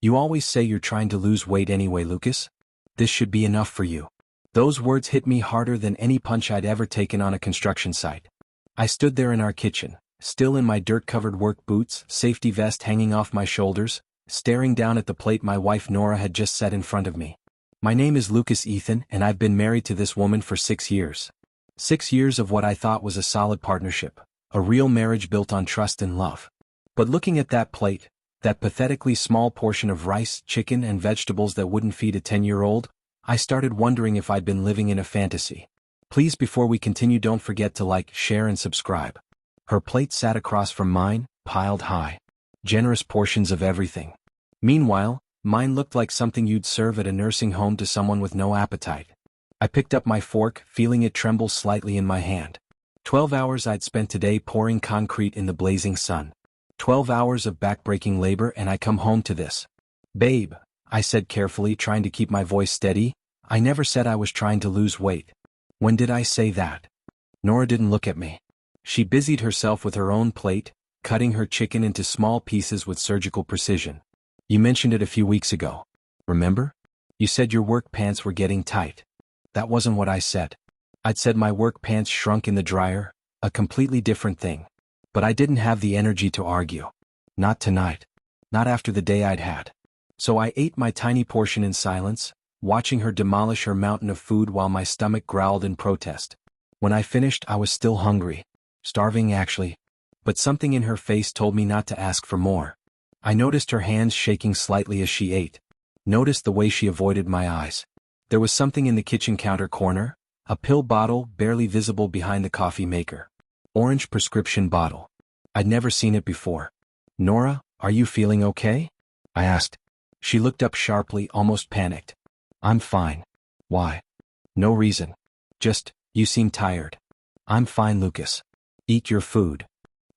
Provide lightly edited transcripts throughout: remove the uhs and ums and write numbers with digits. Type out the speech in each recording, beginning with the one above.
You always say you're trying to lose weight anyway, Lucas. This should be enough for you. Those words hit me harder than any punch I'd ever taken on a construction site. I stood there in our kitchen, still in my dirt-covered work boots, safety vest hanging off my shoulders, staring down at the plate my wife Nora had just set in front of me. My name is Lucas Ethan, and I've been married to this woman for 6 years. 6 years of what I thought was a solid partnership, a real marriage built on trust and love. But looking at that plate, that pathetically small portion of rice, chicken, and vegetables that wouldn't feed a 10-year-old, I started wondering if I'd been living in a fantasy. Please, before we continue, don't forget to like, share, and subscribe. Her plate sat across from mine, piled high. Generous portions of everything. Meanwhile, mine looked like something you'd serve at a nursing home to someone with no appetite. I picked up my fork, feeling it tremble slightly in my hand. 12 hours I'd spent today pouring concrete in the blazing sun. 12 hours of back-breaking labor, and I come home to this. Babe, I said carefully, trying to keep my voice steady, I never said I was trying to lose weight. When did I say that? Nora didn't look at me. She busied herself with her own plate, cutting her chicken into small pieces with surgical precision. You mentioned it a few weeks ago. Remember? You said your work pants were getting tight. That wasn't what I said. I'd said my work pants shrunk in the dryer, a completely different thing. But I didn't have the energy to argue. Not tonight. Not after the day I'd had. So I ate my tiny portion in silence, watching her demolish her mountain of food while my stomach growled in protest. When I finished, I was still hungry. Starving, actually. But something in her face told me not to ask for more. I noticed her hands shaking slightly as she ate. Noticed the way she avoided my eyes. There was something in the kitchen counter corner, a pill bottle barely visible behind the coffee maker. Orange prescription bottle. I'd never seen it before. Nora, are you feeling okay? I asked. She looked up sharply, almost panicked. I'm fine. Why? No reason. Just, you seem tired. I'm fine, Lucas. Eat your food.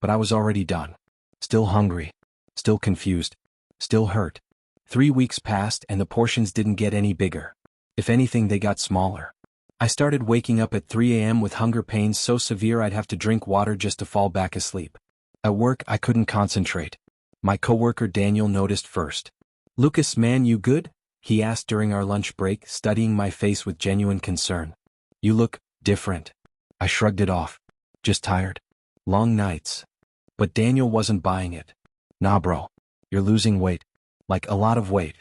But I was already done. Still hungry. Still confused. Still hurt. 3 weeks passed and the portions didn't get any bigger. If anything, they got smaller. I started waking up at 3 a.m. with hunger pains so severe I'd have to drink water just to fall back asleep. At work, I couldn't concentrate. My coworker Daniel noticed first. Lucas, man, you good? He asked during our lunch break, studying my face with genuine concern. You look different. I shrugged it off. Just tired. Long nights. But Daniel wasn't buying it. Nah, bro. You're losing weight. Like a lot of weight.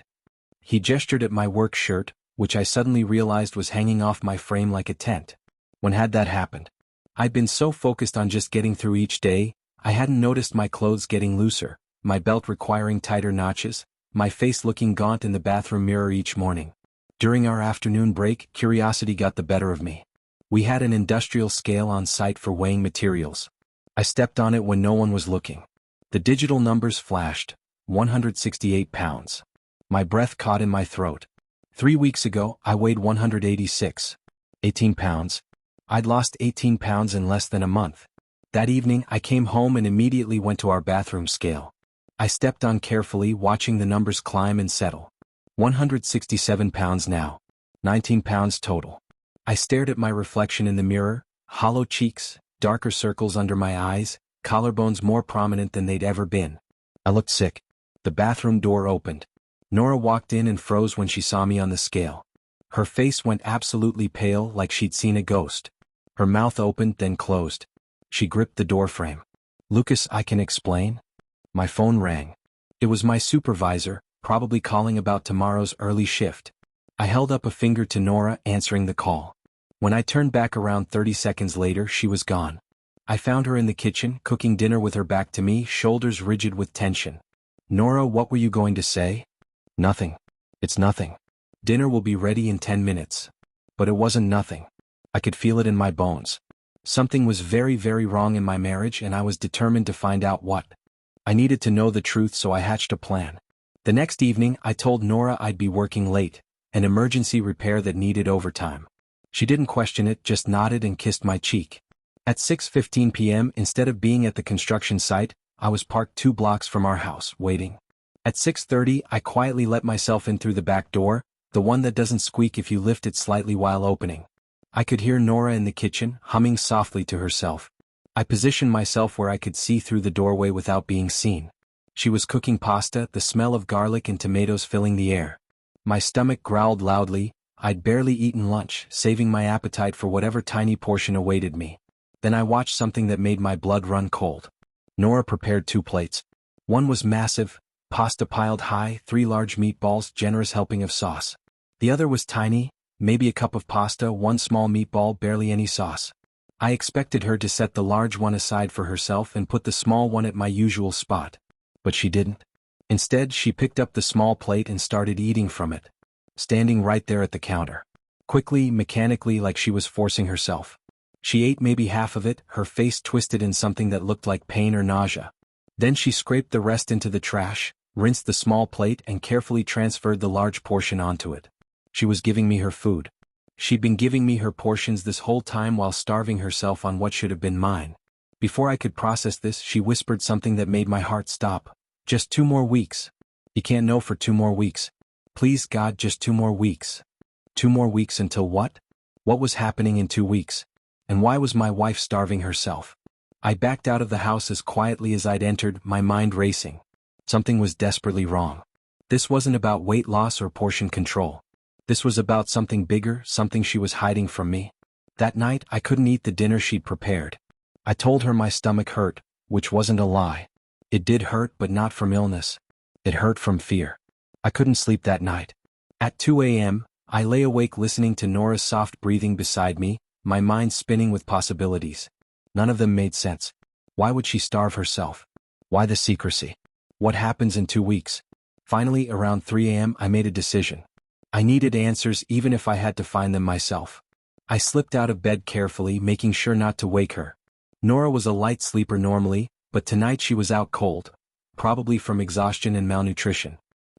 He gestured at my work shirt, which I suddenly realized was hanging off my frame like a tent. When had that happened? I'd been so focused on just getting through each day, I hadn't noticed my clothes getting looser, my belt requiring tighter notches, my face looking gaunt in the bathroom mirror each morning. During our afternoon break, curiosity got the better of me. We had an industrial scale on site for weighing materials. I stepped on it when no one was looking. The digital numbers flashed, 168 pounds. My breath caught in my throat. 3 weeks ago, I weighed 186. 18 pounds. I'd lost 18 pounds in less than a month. That evening, I came home and immediately went to our bathroom scale. I stepped on carefully, watching the numbers climb and settle. 167 pounds now. 19 pounds total. I stared at my reflection in the mirror, hollow cheeks, darker circles under my eyes, collarbones more prominent than they'd ever been. I looked sick. The bathroom door opened. Nora walked in and froze when she saw me on the scale. Her face went absolutely pale, like she'd seen a ghost. Her mouth opened, then closed. She gripped the doorframe. Lucas, I can explain? My phone rang. It was my supervisor, probably calling about tomorrow's early shift. I held up a finger to Nora, answering the call. When I turned back around 30 seconds later, she was gone. I found her in the kitchen, cooking dinner with her back to me, shoulders rigid with tension. Nora, what were you going to say? Nothing. It's nothing. Dinner will be ready in 10 minutes. But it wasn't nothing. I could feel it in my bones. Something was very, very wrong in my marriage, and I was determined to find out what. I needed to know the truth, so I hatched a plan. The next evening, I told Nora I'd be working late, an emergency repair that needed overtime. She didn't question it, just nodded and kissed my cheek. At 6:15 p.m., instead of being at the construction site, I was parked 2 blocks from our house, waiting. At 6:30, I quietly let myself in through the back door, the one that doesn't squeak if you lift it slightly while opening. I could hear Nora in the kitchen, humming softly to herself. I positioned myself where I could see through the doorway without being seen. She was cooking pasta, the smell of garlic and tomatoes filling the air. My stomach growled loudly. I'd barely eaten lunch, saving my appetite for whatever tiny portion awaited me. Then I watched something that made my blood run cold. Nora prepared 2 plates. One was massive, pasta piled high, 3 large meatballs, generous helping of sauce. The other was tiny, maybe a cup of pasta, 1 small meatball, barely any sauce. I expected her to set the large one aside for herself and put the small one at my usual spot. But she didn't. Instead, she picked up the small plate and started eating from it, standing right there at the counter. Quickly, mechanically, like she was forcing herself. She ate maybe half of it, her face twisted in something that looked like pain or nausea. Then she scraped the rest into the trash, rinsed the small plate and carefully transferred the large portion onto it. She was giving me her food. She'd been giving me her portions this whole time while starving herself on what should have been mine. Before I could process this, she whispered something that made my heart stop. Just 2 more weeks. You can't know for 2 more weeks. Please God, just 2 more weeks. 2 more weeks until what? What was happening in 2 weeks? And why was my wife starving herself? I backed out of the house as quietly as I'd entered, my mind racing. Something was desperately wrong. This wasn't about weight loss or portion control. This was about something bigger, something she was hiding from me. That night, I couldn't eat the dinner she'd prepared. I told her my stomach hurt, which wasn't a lie. It did hurt, but not from illness. It hurt from fear. I couldn't sleep that night. At 2 a.m., I lay awake listening to Nora's soft breathing beside me, my mind spinning with possibilities. None of them made sense. Why would she starve herself? Why the secrecy? What happens in 2 weeks? Finally, around 3 a.m., I made a decision. I needed answers even if I had to find them myself. I slipped out of bed carefully, making sure not to wake her. Nora was a light sleeper normally, but tonight she was out cold, probably from exhaustion and malnutrition.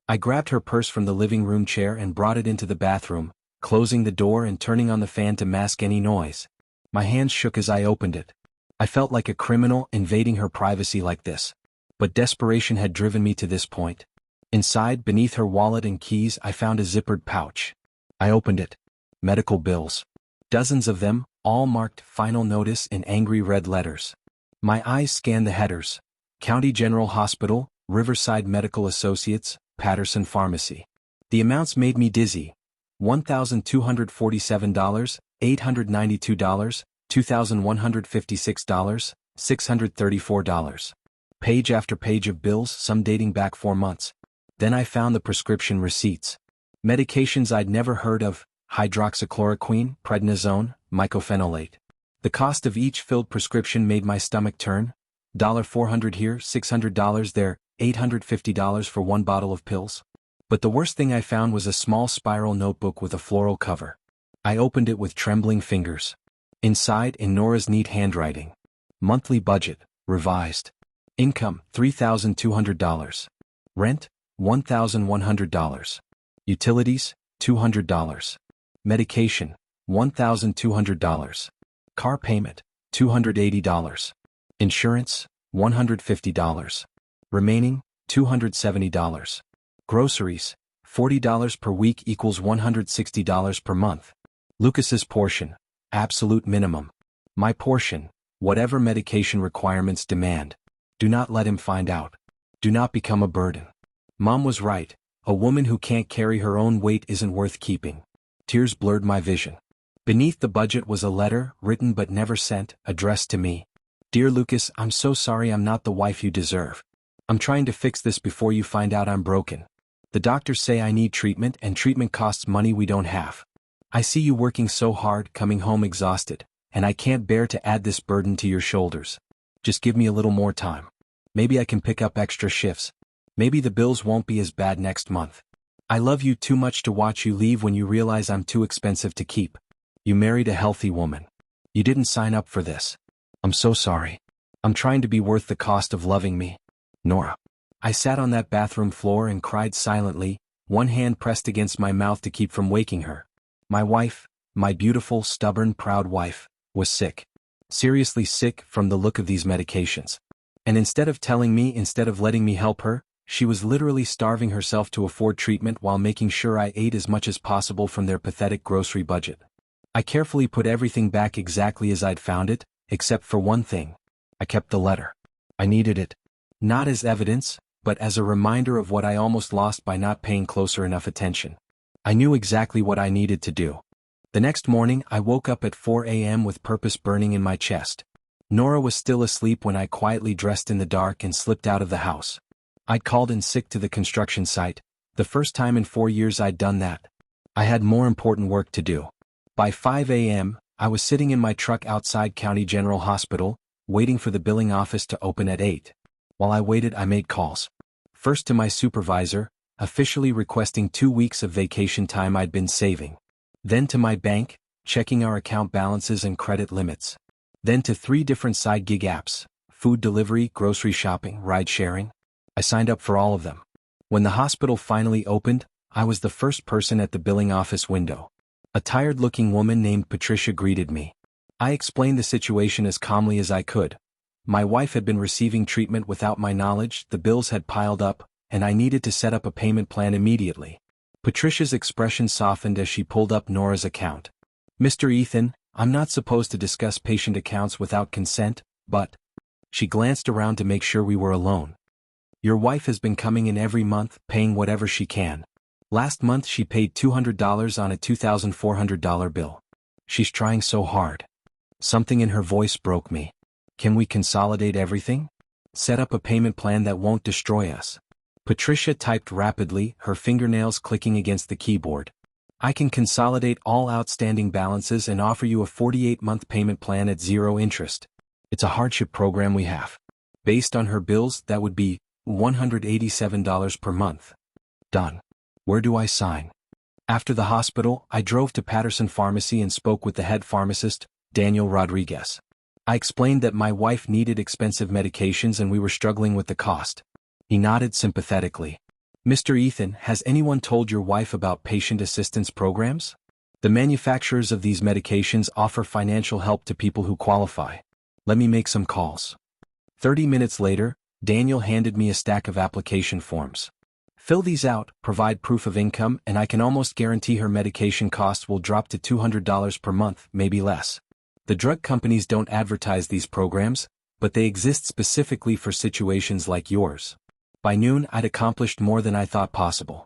I grabbed her purse from the living room chair and brought it into the bathroom, closing the door and turning on the fan to mask any noise. My hands shook as I opened it. I felt like a criminal invading her privacy like this. But desperation had driven me to this point. Inside, beneath her wallet and keys, I found a zippered pouch. I opened it. Medical bills. Dozens of them, all marked "Final Notice" in angry red letters. My eyes scanned the headers. County General Hospital, Riverside Medical Associates, Patterson Pharmacy. The amounts made me dizzy. $1,247, $892, $2,156, $634. Page after page of bills, some dating back 4 months. Then I found the prescription receipts. Medications I'd never heard of: hydroxychloroquine, prednisone, mycophenolate. The cost of each filled prescription made my stomach turn. $400 here, $600 there, $850 for 1 bottle of pills. But the worst thing I found was a small spiral notebook with a floral cover. I opened it with trembling fingers. Inside, in Nora's neat handwriting: monthly budget, revised. Income, $3,200. Rent, $1,100. Utilities, $200. Medication, $1,200. Car payment, $280. Insurance, $150. Remaining, $270. Groceries, $40 per week equals $160 per month. Lucas's portion, absolute minimum. My portion, whatever medication requirements demand. Do not let him find out. Do not become a burden. Mom was right. A woman who can't carry her own weight isn't worth keeping. Tears blurred my vision. Beneath the budget was a letter, written but never sent, addressed to me. Dear Lucas, I'm so sorry I'm not the wife you deserve. I'm trying to fix this before you find out I'm broken. The doctors say I need treatment, and treatment costs money we don't have. I see you working so hard, coming home exhausted, and I can't bear to add this burden to your shoulders. Just give me a little more time. Maybe I can pick up extra shifts. Maybe the bills won't be as bad next month. I love you too much to watch you leave when you realize I'm too expensive to keep. You married a healthy woman. You didn't sign up for this. I'm so sorry. I'm trying to be worth the cost of loving me. Nora. I sat on that bathroom floor and cried silently, one hand pressed against my mouth to keep from waking her. My wife, my beautiful, stubborn, proud wife, was sick. Seriously sick from the look of these medications. And instead of telling me, instead of letting me help her, she was literally starving herself to afford treatment while making sure I ate as much as possible from their pathetic grocery budget. I carefully put everything back exactly as I'd found it, except for one thing. I kept the letter. I needed it. Not as evidence, but as a reminder of what I almost lost by not paying closer enough attention. I knew exactly what I needed to do. The next morning, I woke up at 4 a.m. with purpose burning in my chest. Nora was still asleep when I quietly dressed in the dark and slipped out of the house. I'd called in sick to the construction site, the first time in 4 years I'd done that. I had more important work to do. By 5 a.m., I was sitting in my truck outside County General Hospital, waiting for the billing office to open at 8. While I waited, I made calls. First to my supervisor, officially requesting 2 weeks of vacation time I'd been saving. Then to my bank, checking our account balances and credit limits. Then to 3 different side gig apps: food delivery, grocery shopping, ride sharing. I signed up for all of them. When the hospital finally opened, I was the first person at the billing office window. A tired-looking woman named Patricia greeted me. I explained the situation as calmly as I could. My wife had been receiving treatment without my knowledge, the bills had piled up, and I needed to set up a payment plan immediately. Patricia's expression softened as she pulled up Nora's account. "Mr. Ethan, I'm not supposed to discuss patient accounts without consent, but..." She glanced around to make sure we were alone. "Your wife has been coming in every month, paying whatever she can. Last month she paid $200 on a $2,400 bill. She's trying so hard." Something in her voice broke me. "Can we consolidate everything? Set up a payment plan that won't destroy us?" Patricia typed rapidly, her fingernails clicking against the keyboard. "I can consolidate all outstanding balances and offer you a 48-month payment plan at 0 interest. It's a hardship program we have. Based on her bills, that would be $187 per month. Done. Where do I sign?" After the hospital, I drove to Patterson Pharmacy and spoke with the head pharmacist, Daniel Rodriguez. I explained that my wife needed expensive medications and we were struggling with the cost. He nodded sympathetically. "Mr. Ethan, has anyone told your wife about patient assistance programs? The manufacturers of these medications offer financial help to people who qualify. Let me make some calls." 30 minutes later, Daniel handed me a stack of application forms. "Fill these out, provide proof of income, and I can almost guarantee her medication costs will drop to $200 per month, maybe less." The drug companies don't advertise these programs, but they exist specifically for situations like yours. By noon, I'd accomplished more than I thought possible.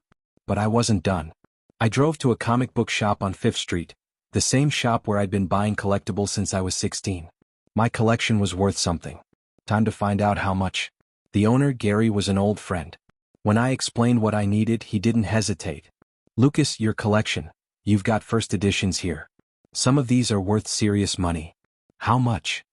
But I wasn't done. I drove to a comic book shop on 5th Street, the same shop where I'd been buying collectibles since I was 16. My collection was worth something. Time to find out how much. The owner, Gary, was an old friend. When I explained what I needed, he didn't hesitate. "Lucas, your collection. You've got first editions here. Some of these are worth serious money." "How much?"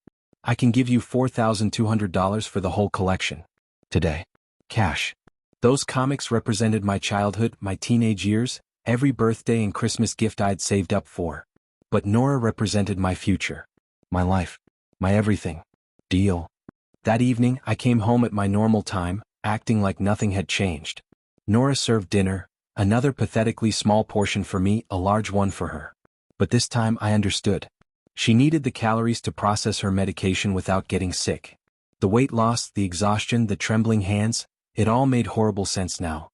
"I can give you $4,200 for the whole collection. Today. Cash." Those comics represented my childhood, my teenage years, every birthday and Christmas gift I'd saved up for. But Nora represented my future. My life. My everything. Deal. That evening, I came home at my normal time, acting like nothing had changed. Nora served dinner, another pathetically small portion for me, a large one for her. But this time I understood. She needed the calories to process her medication without getting sick. The weight loss, the exhaustion, the trembling hands, it all made horrible sense now.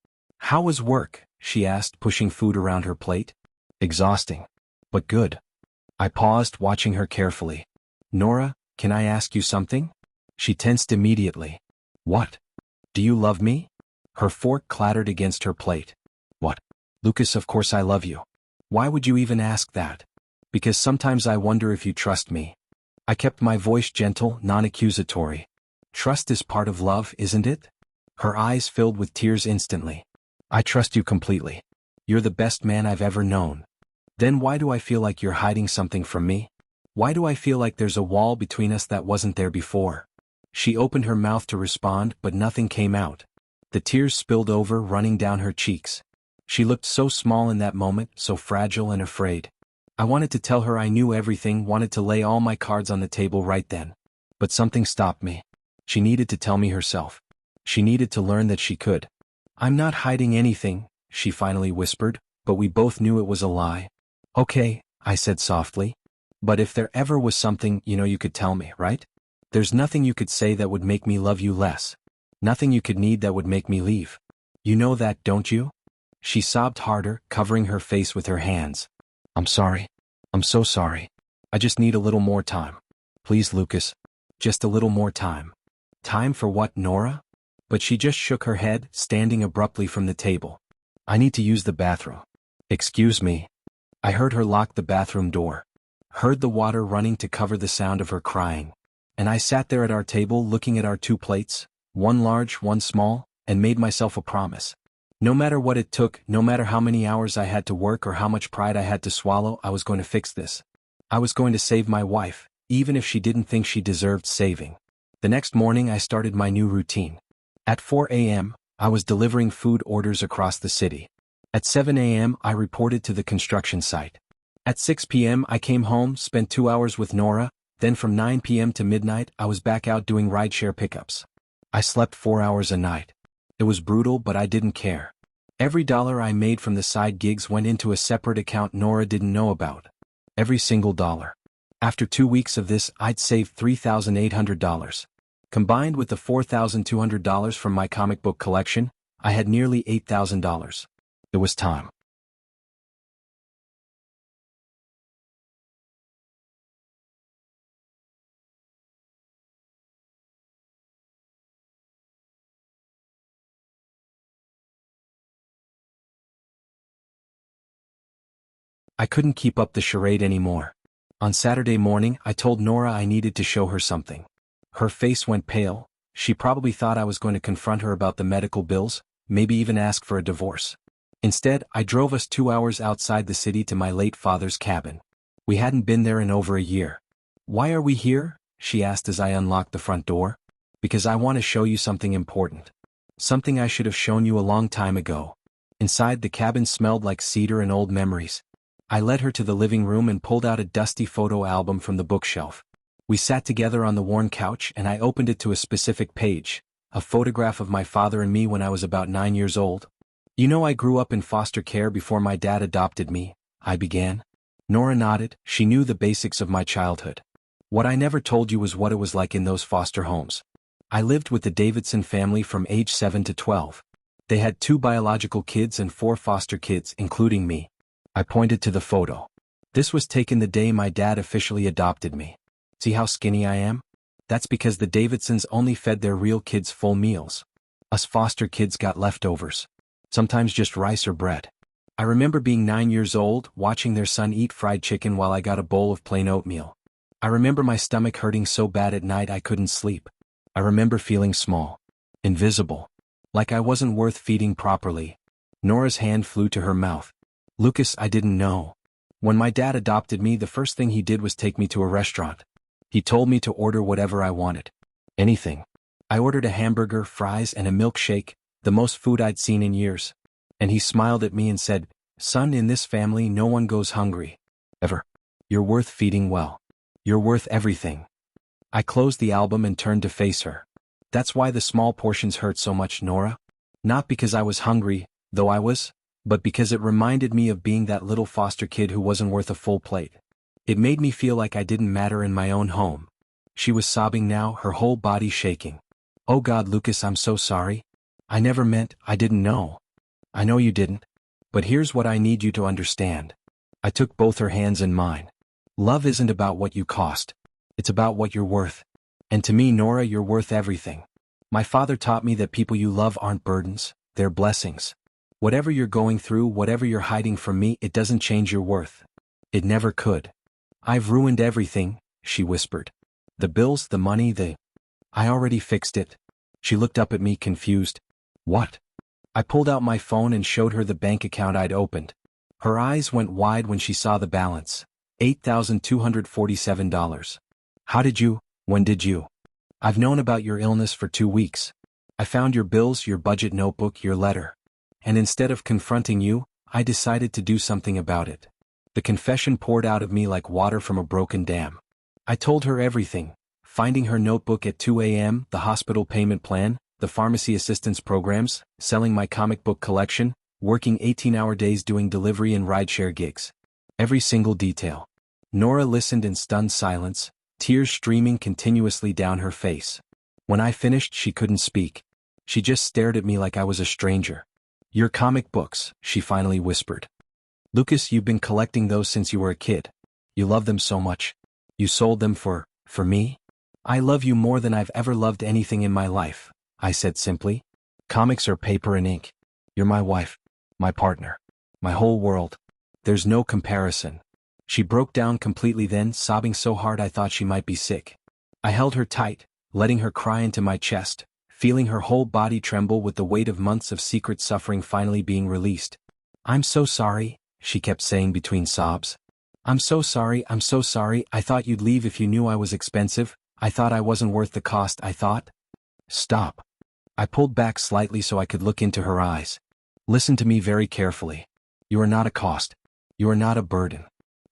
"How was work?" she asked, pushing food around her plate. "Exhausting. But good." I paused, watching her carefully. "Nora, can I ask you something?" She tensed immediately. "What? Do you love me?" Her fork clattered against her plate. "What?" "Lucas, of course I love you. Why would you even ask that?" "Because sometimes I wonder if you trust me." I kept my voice gentle, non-accusatory. "Trust is part of love, isn't it?" Her eyes filled with tears instantly. "I trust you completely. You're the best man I've ever known." "Then why do I feel like you're hiding something from me? Why do I feel like there's a wall between us that wasn't there before?" She opened her mouth to respond, but nothing came out. The tears spilled over, running down her cheeks. She looked so small in that moment, so fragile and afraid. I wanted to tell her I knew everything, wanted to lay all my cards on the table right then. But something stopped me. She needed to tell me herself. She needed to learn that she could. "I'm not hiding anything," she finally whispered, but we both knew it was a lie. "Okay," I said softly. "But if there ever was something, you could tell me, right? There's nothing you could say that would make me love you less. Nothing you could need that would make me leave. You know that, don't you?" She sobbed harder, covering her face with her hands. "I'm sorry. I'm so sorry. I just need a little more time. Please, Lucas. Just a little more time." "Time for what, Nora?" but she just shook her head, standing abruptly from the table. I need to use the bathroom. Excuse me. I heard her lock the bathroom door. Heard the water running to cover the sound of her crying. And I sat there at our table looking at our two plates, one large, one small, and made myself a promise. No matter what it took, no matter how many hours I had to work or how much pride I had to swallow, I was going to fix this. I was going to save my wife, even if she didn't think she deserved saving. The next morning I started my new routine. At 4 a.m., I was delivering food orders across the city. At 7 a.m., I reported to the construction site. At 6 p.m., I came home, spent 2 hours with Nora, then from 9 p.m. to midnight, I was back out doing rideshare pickups. I slept 4 hours a night. It was brutal, but I didn't care. Every dollar I made from the side gigs went into a separate account Nora didn't know about. Every single dollar. After 2 weeks of this, I'd saved $3,800. Combined with the $4,200 from my comic book collection, I had nearly $8,000. It was time. I couldn't keep up the charade anymore. On Saturday morning, I told Nora I needed to show her something. Her face went pale. She probably thought I was going to confront her about the medical bills, maybe even ask for a divorce. Instead, I drove us 2 hours outside the city to my late father's cabin. We hadn't been there in over a year. "Why are we here?" she asked as I unlocked the front door. "Because I want to show you something important. Something I should have shown you a long time ago." Inside, the cabin smelled like cedar and old memories. I led her to the living room and pulled out a dusty photo album from the bookshelf. We sat together on the worn couch and I opened it to a specific page, a photograph of my father and me when I was about 9 years old. "You know, I grew up in foster care before my dad adopted me," I began. Nora nodded. She knew the basics of my childhood. "What I never told you was what it was like in those foster homes. I lived with the Davidson family from age 7 to 12. They had 2 biological kids and 4 foster kids, including me." I pointed to the photo. "This was taken the day my dad officially adopted me. See how skinny I am? That's because the Davidsons only fed their real kids full meals. Us foster kids got leftovers. Sometimes just rice or bread. I remember being 9 years old, watching their son eat fried chicken while I got a bowl of plain oatmeal. I remember my stomach hurting so bad at night I couldn't sleep. I remember feeling small. Invisible. Like I wasn't worth feeding properly." Nora's hand flew to her mouth. "Lucas, I didn't know. When my dad adopted me, the first thing he did was take me to a restaurant. He told me to order whatever I wanted. Anything. I ordered a hamburger, fries, and a milkshake, the most food I'd seen in years. And he smiled at me and said, 'Son, in this family no one goes hungry. Ever. You're worth feeding well. You're worth everything.'" I closed the album and turned to face her. "That's why the small portions hurt so much, Nora. Not because I was hungry, though I was, but because it reminded me of being that little foster kid who wasn't worth a full plate. It made me feel like I didn't matter in my own home." She was sobbing now, her whole body shaking. "Oh God, Lucas, I'm so sorry. I never meant, I didn't know." "I know you didn't. But here's what I need you to understand." I took both her hands in mine. "Love isn't about what you cost. It's about what you're worth. And to me, Nora, you're worth everything. My father taught me that people you love aren't burdens, they're blessings. Whatever you're going through, whatever you're hiding from me, it doesn't change your worth. It never could." "I've ruined everything," she whispered. "The bills, the money, I already fixed it." She looked up at me confused. "What?" I pulled out my phone and showed her the bank account I'd opened. Her eyes went wide when she saw the balance. $8,247. When did you? "I've known about your illness for 2 weeks. I found your bills, your budget notebook, your letter. And instead of confronting you, I decided to do something about it." The confession poured out of me like water from a broken dam. I told her everything. Finding her notebook at 2 a.m., the hospital payment plan, the pharmacy assistance programs, selling my comic book collection, working 18-hour days doing delivery and rideshare gigs. Every single detail. Nora listened in stunned silence, tears streaming continuously down her face. When I finished, she couldn't speak. She just stared at me like I was a stranger. "Your comic books," she finally whispered. "Lucas, you've been collecting those since you were a kid. You love them so much. You sold them for me? I love you more than I've ever loved anything in my life. I said simply. Comics are paper and ink. You're my wife, my partner, my whole world. There's no comparison. She broke down completely then, sobbing so hard I thought she might be sick. I held her tight, letting her cry into my chest, feeling her whole body tremble with the weight of months of secret suffering finally being released. I'm so sorry, she kept saying between sobs. I'm so sorry, I thought you'd leave if you knew I was expensive, I thought I wasn't worth the cost, I thought. Stop. I pulled back slightly so I could look into her eyes. Listen to me very carefully. You are not a cost. You are not a burden.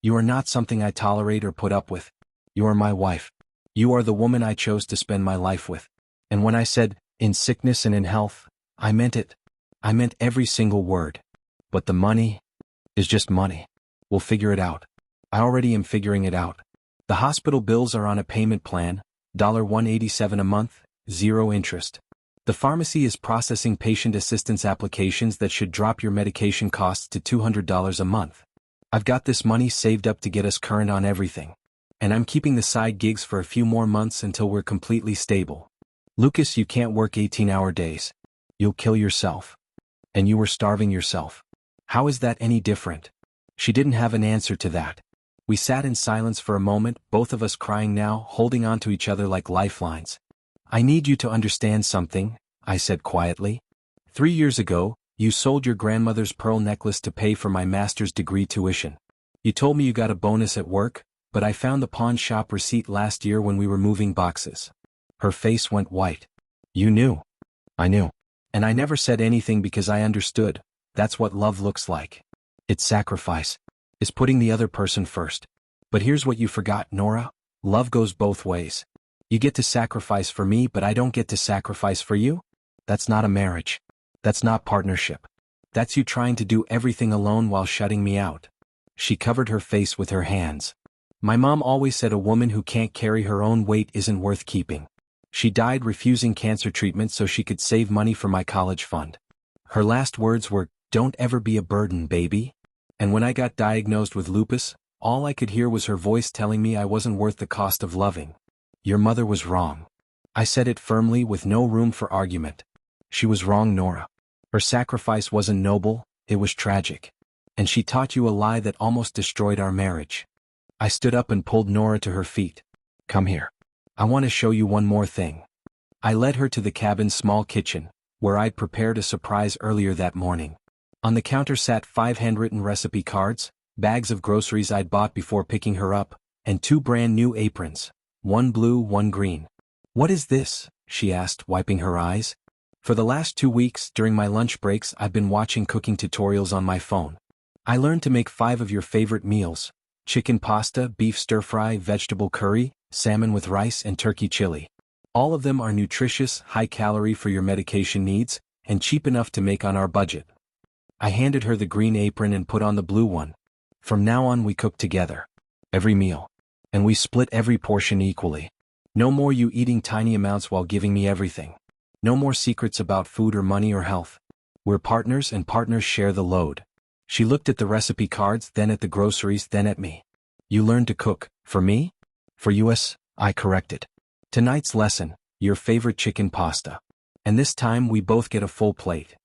You are not something I tolerate or put up with. You are my wife. You are the woman I chose to spend my life with. And when I said, in sickness and in health, I meant it. I meant every single word. But the money is just money. We'll figure it out. I already am figuring it out. The hospital bills are on a payment plan, $187 a month, 0 interest. The pharmacy is processing patient assistance applications that should drop your medication costs to $200 a month. I've got this money saved up to get us current on everything. And I'm keeping the side gigs for a few more months until we're completely stable. Lucas, you can't work 18-hour days. You'll kill yourself. And you were starving yourself. How is that any different? She didn't have an answer to that. We sat in silence for a moment, both of us crying now, holding on to each other like lifelines. I need you to understand something, I said quietly. 3 years ago, you sold your grandmother's pearl necklace to pay for my master's degree tuition. You told me you got a bonus at work, but I found the pawn shop receipt last year when we were moving boxes. Her face went white. You knew. I knew. And I never said anything because I understood. That's what love looks like. It's sacrifice. It's putting the other person first. But here's what you forgot, Nora. Love goes both ways. You get to sacrifice for me, but I don't get to sacrifice for you? That's not a marriage. That's not partnership. That's you trying to do everything alone while shutting me out. She covered her face with her hands. My mom always said a woman who can't carry her own weight isn't worth keeping. She died refusing cancer treatment so she could save money for my college fund. Her last words were, "Don't ever be a burden, baby." And when I got diagnosed with lupus, all I could hear was her voice telling me I wasn't worth the cost of loving. Your mother was wrong. I said it firmly with no room for argument. She was wrong, Nora. Her sacrifice wasn't noble, it was tragic. And she taught you a lie that almost destroyed our marriage. I stood up and pulled Nora to her feet. Come here. I want to show you one more thing. I led her to the cabin's small kitchen, where I'd prepared a surprise earlier that morning. On the counter sat 5 handwritten recipe cards, bags of groceries I'd bought before picking her up, and 2 brand new aprons, one blue, one green. What is this? She asked, wiping her eyes. For the last 2 weeks, during my lunch breaks, I've been watching cooking tutorials on my phone. I learned to make 5 of your favorite meals: chicken pasta, beef stir-fry, vegetable curry, salmon with rice, and turkey chili. All of them are nutritious, high-calorie for your medication needs, and cheap enough to make on our budget. I handed her the green apron and put on the blue one. From now on we cook together. Every meal. And we split every portion equally. No more you eating tiny amounts while giving me everything. No more secrets about food or money or health. We're partners and partners share the load. She looked at the recipe cards, then at the groceries, then at me. You learned to cook, for me? For us, I corrected. Tonight's lesson, your favorite chicken pasta. And this time we both get a full plate.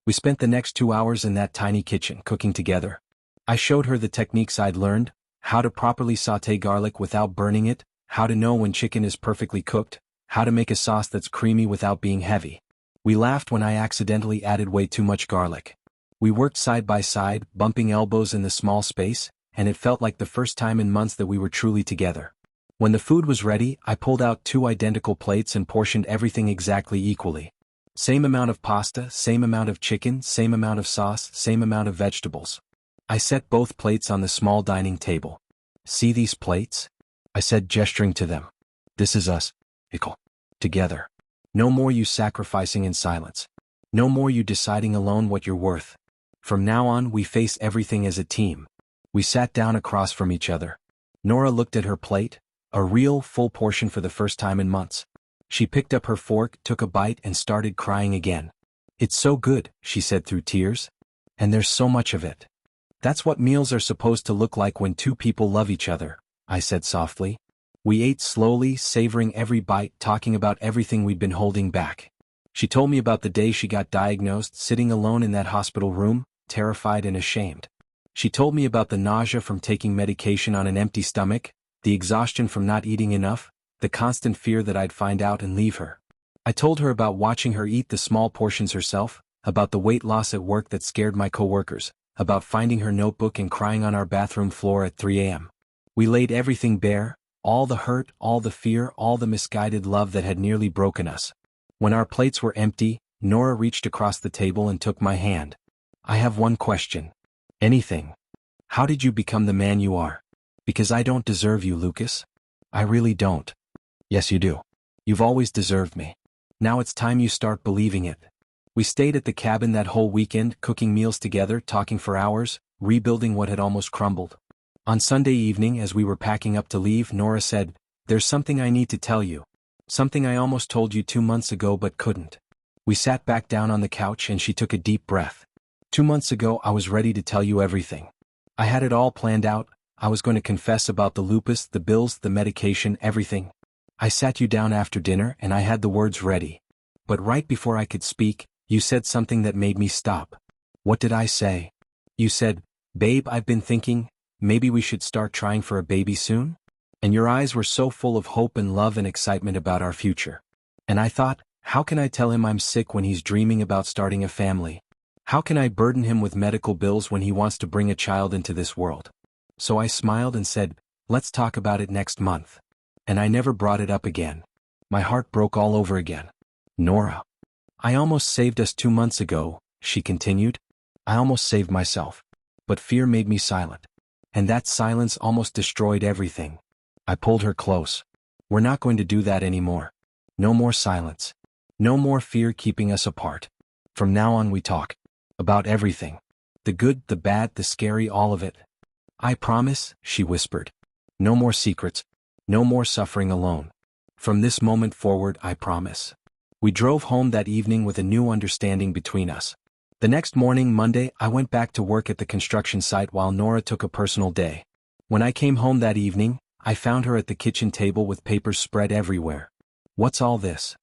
We spent the next 2 hours in that tiny kitchen, cooking together. I showed her the techniques I'd learned, how to properly sauté garlic without burning it, how to know when chicken is perfectly cooked, how to make a sauce that's creamy without being heavy. We laughed when I accidentally added way too much garlic. We worked side by side, bumping elbows in the small space, and it felt like the first time in months that we were truly together. When the food was ready, I pulled out 2 identical plates and portioned everything exactly equally. Same amount of pasta, same amount of chicken, same amount of sauce, same amount of vegetables. I set both plates on the small dining table. See these plates? I said, gesturing to them. This is us. Equal. Together. No more you sacrificing in silence. No more you deciding alone what you're worth. From now on we face everything as a team. We sat down across from each other. Nora looked at her plate, a real, full portion for the first time in months. She picked up her fork, took a bite, and started crying again. It's so good, she said through tears. And there's so much of it. That's what meals are supposed to look like when 2 people love each other, I said softly. We ate slowly, savoring every bite, talking about everything we'd been holding back. She told me about the day she got diagnosed, sitting alone in that hospital room, terrified and ashamed. She told me about the nausea from taking medication on an empty stomach, the exhaustion from not eating enough, the constant fear that I'd find out and leave her. I told her about watching her eat the small portions herself, about the weight loss at work that scared my coworkers, about finding her notebook and crying on our bathroom floor at 3 a.m. We laid everything bare, all the hurt, all the fear, all the misguided love that had nearly broken us. When our plates were empty, Nora reached across the table and took my hand. I have one question. Anything. How did you become the man you are? Because I don't deserve you, Lucas. I really don't. Yes, you do. You've always deserved me. Now it's time you start believing it. We stayed at the cabin that whole weekend, cooking meals together, talking for hours, rebuilding what had almost crumbled. On Sunday evening, as we were packing up to leave, Nora said, "There's something I need to tell you. Something I almost told you 2 months ago but couldn't." We sat back down on the couch and she took a deep breath. 2 months ago I was ready to tell you everything. I had it all planned out. I was going to confess about the lupus, the bills, the medication, everything. I sat you down after dinner and I had the words ready. But right before I could speak, you said something that made me stop. What did I say? You said, "Babe, I've been thinking, maybe we should start trying for a baby soon?" And your eyes were so full of hope and love and excitement about our future. And I thought, how can I tell him I'm sick when he's dreaming about starting a family? How can I burden him with medical bills when he wants to bring a child into this world? So I smiled and said, "Let's talk about it next month." And I never brought it up again. My heart broke all over again. Nora. I almost saved us 2 months ago, she continued. I almost saved myself. But fear made me silent. And that silence almost destroyed everything. I pulled her close. We're not going to do that anymore. No more silence. No more fear keeping us apart. From now on we talk. About everything. The good, the bad, the scary, all of it. I promise, she whispered. No more secrets. No more suffering alone. From this moment forward, I promise. We drove home that evening with a new understanding between us. The next morning, Monday, I went back to work at the construction site while Nora took a personal day. When I came home that evening, I found her at the kitchen table with papers spread everywhere. "What's all this?"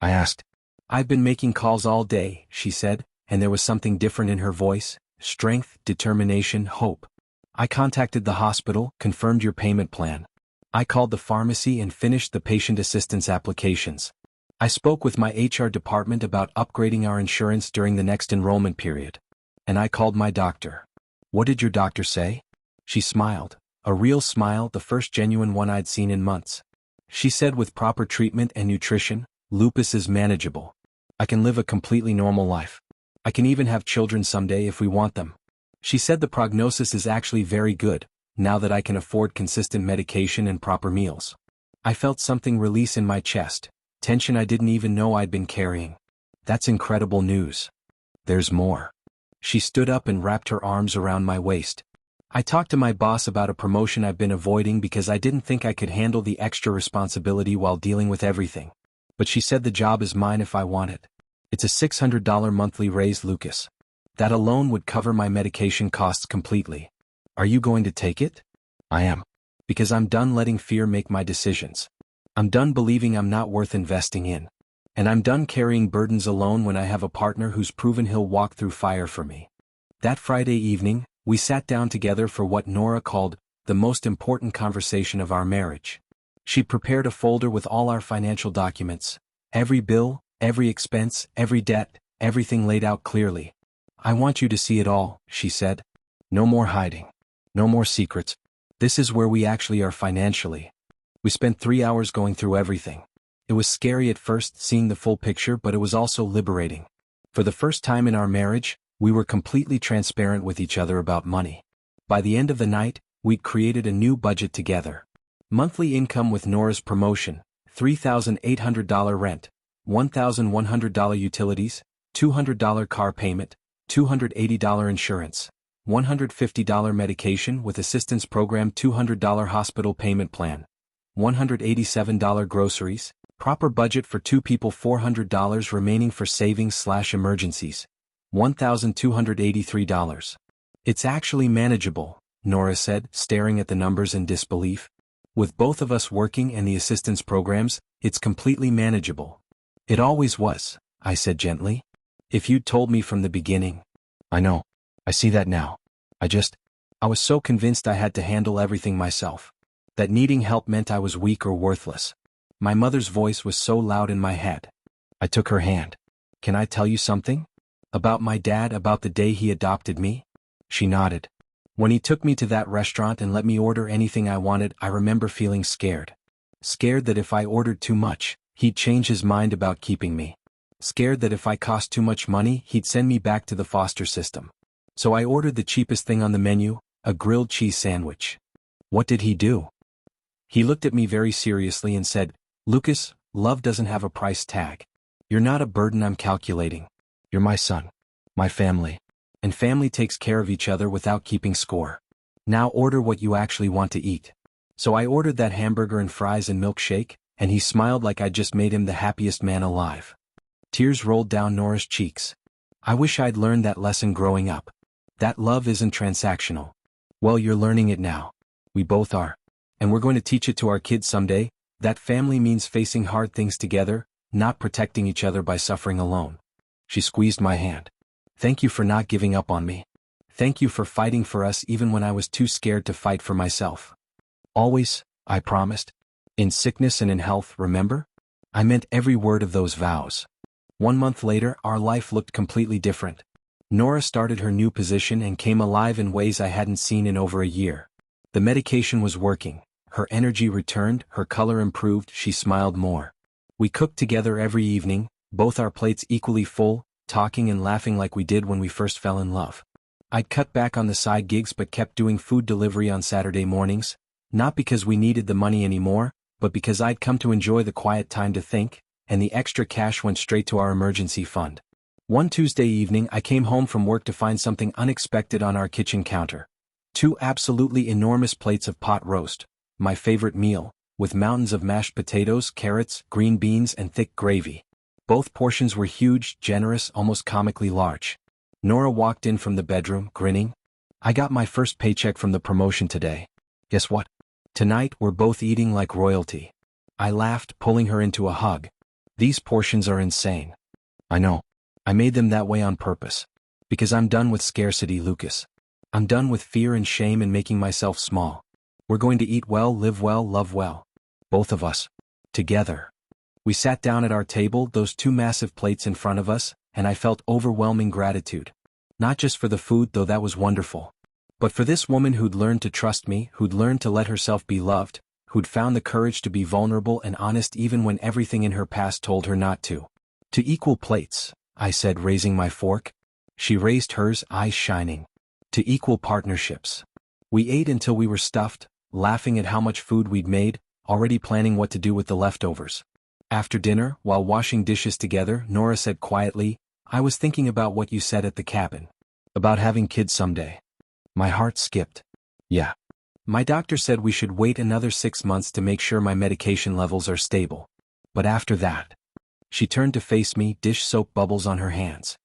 I asked. "I've been making calls all day," she said, and there was something different in her voice, strength, determination, hope. "I contacted the hospital, confirmed your payment plan. I called the pharmacy and finished the patient assistance applications. I spoke with my HR department about upgrading our insurance during the next enrollment period. And I called my doctor." "What did your doctor say?" She smiled, a real smile, the first genuine one I'd seen in months. She said, "With proper treatment and nutrition, lupus is manageable. I can live a completely normal life. I can even have children someday if we want them." She said the prognosis is actually very good, now that I can afford consistent medication and proper meals. I felt something release in my chest. Tension I didn't even know I'd been carrying. That's incredible news. There's more. She stood up and wrapped her arms around my waist. "I talked to my boss about a promotion I've been avoiding because I didn't think I could handle the extra responsibility while dealing with everything. But she said the job is mine if I want it. It's a $600 monthly raise, Lucas. That alone would cover my medication costs completely. Are you going to take it?" "I am. Because I'm done letting fear make my decisions. I'm done believing I'm not worth investing in. And I'm done carrying burdens alone when I have a partner who's proven he'll walk through fire for me." That Friday evening, we sat down together for what Nora called the most important conversation of our marriage. She prepared a folder with all our financial documents, every bill, every expense, every debt, everything laid out clearly. "I want you to see it all," she said. "No more hiding. No more secrets. This is where we actually are financially." We spent 3 hours going through everything. It was scary at first, seeing the full picture, but it was also liberating. For the first time in our marriage, we were completely transparent with each other about money. By the end of the night, we'd created a new budget together. Monthly income with Nora's promotion, $3,800 rent, $1,100 utilities, $200 car payment, $280 insurance, $150 medication with assistance program, $200 hospital payment plan, $187 groceries, proper budget for 2 people, $400 remaining for savings/emergencies, $1,283. "It's actually manageable," Nora said, staring at the numbers in disbelief. "With both of us working and the assistance programs, it's completely manageable." It always was. I said gently. If you'd told me from the beginning. I know. I see that now. I was so convinced I had to handle everything myself. That needing help meant I was weak or worthless. My mother's voice was so loud in my head. I took her hand. Can I tell you something? About my dad, about the day he adopted me? She nodded. When he took me to that restaurant and let me order anything I wanted, I remember feeling scared. Scared that if I ordered too much, he'd change his mind about keeping me. Scared that if I cost too much money, he'd send me back to the foster system. So I ordered the cheapest thing on the menu, a grilled cheese sandwich. What did he do? He looked at me very seriously and said, Lucas, love doesn't have a price tag. You're not a burden I'm calculating. You're my son. My family. And family takes care of each other without keeping score. Now order what you actually want to eat. So I ordered that hamburger and fries and milkshake, and he smiled like I'd just made him the happiest man alive. Tears rolled down Nora's cheeks. I wish I'd learned that lesson growing up. That love isn't transactional. Well, you're learning it now. We both are. And we're going to teach it to our kids someday. That family means facing hard things together, not protecting each other by suffering alone. She squeezed my hand. Thank you for not giving up on me. Thank you for fighting for us even when I was too scared to fight for myself. Always, I promised. In sickness and in health, remember? I meant every word of those vows. 1 month later, our life looked completely different. Nora started her new position and came alive in ways I hadn't seen in over a year. The medication was working. Her energy returned, her color improved, she smiled more. We cooked together every evening, both our plates equally full, talking and laughing like we did when we first fell in love. I'd cut back on the side gigs but kept doing food delivery on Saturday mornings, not because we needed the money anymore, but because I'd come to enjoy the quiet time to think, and the extra cash went straight to our emergency fund. One Tuesday evening I came home from work to find something unexpected on our kitchen counter. 2 absolutely enormous plates of pot roast, my favorite meal, with mountains of mashed potatoes, carrots, green beans and thick gravy. Both portions were huge, generous, almost comically large. Nora walked in from the bedroom, grinning. I got my first paycheck from the promotion today. Guess what? Tonight we're both eating like royalty. I laughed, pulling her into a hug. These portions are insane. I know. I made them that way on purpose. Because I'm done with scarcity, Lucas. I'm done with fear and shame and making myself small. We're going to eat well, live well, love well. Both of us. Together. We sat down at our table, those 2 massive plates in front of us, and I felt overwhelming gratitude. Not just for the food, though that was wonderful. But for this woman who'd learned to trust me, who'd learned to let herself be loved, who'd found the courage to be vulnerable and honest even when everything in her past told her not to. To equal plates, I said, raising my fork. She raised hers, eyes shining. To equal partnerships. We ate until we were stuffed, laughing at how much food we'd made, already planning what to do with the leftovers. After dinner, while washing dishes together, Nora said quietly, I was thinking about what you said at the cabin. About having kids someday. My heart skipped. Yeah. My doctor said we should wait another 6 months to make sure my medication levels are stable. But after that. She turned to face me, dish soap bubbles on her hands.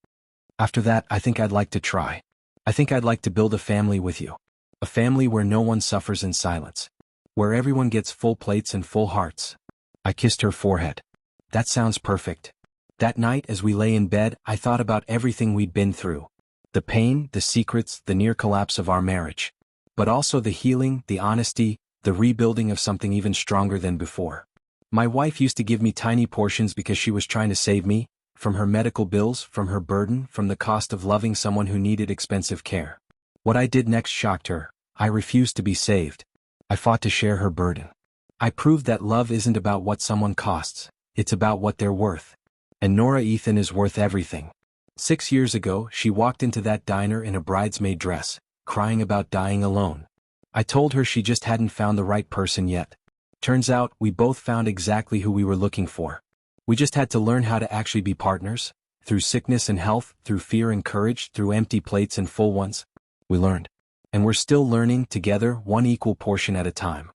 After that, I think I'd like to try. I think I'd like to build a family with you. A family where no one suffers in silence. Where everyone gets full plates and full hearts. I kissed her forehead. That sounds perfect. That night as we lay in bed, I thought about everything we'd been through. The pain, the secrets, the near collapse of our marriage. But also the healing, the honesty, the rebuilding of something even stronger than before. My wife used to give me tiny portions because she was trying to save me, from her medical bills, from her burden, from the cost of loving someone who needed expensive care. What I did next shocked her. I refused to be saved. I fought to share her burden. I proved that love isn't about what someone costs, it's about what they're worth. And Nora Ethan is worth everything. 6 years ago, she walked into that diner in a bridesmaid dress, crying about dying alone. I told her she just hadn't found the right person yet. Turns out, we both found exactly who we were looking for. We just had to learn how to actually be partners, through sickness and health, through fear and courage, through empty plates and full ones. We learned. And we're still learning, together, one equal portion at a time.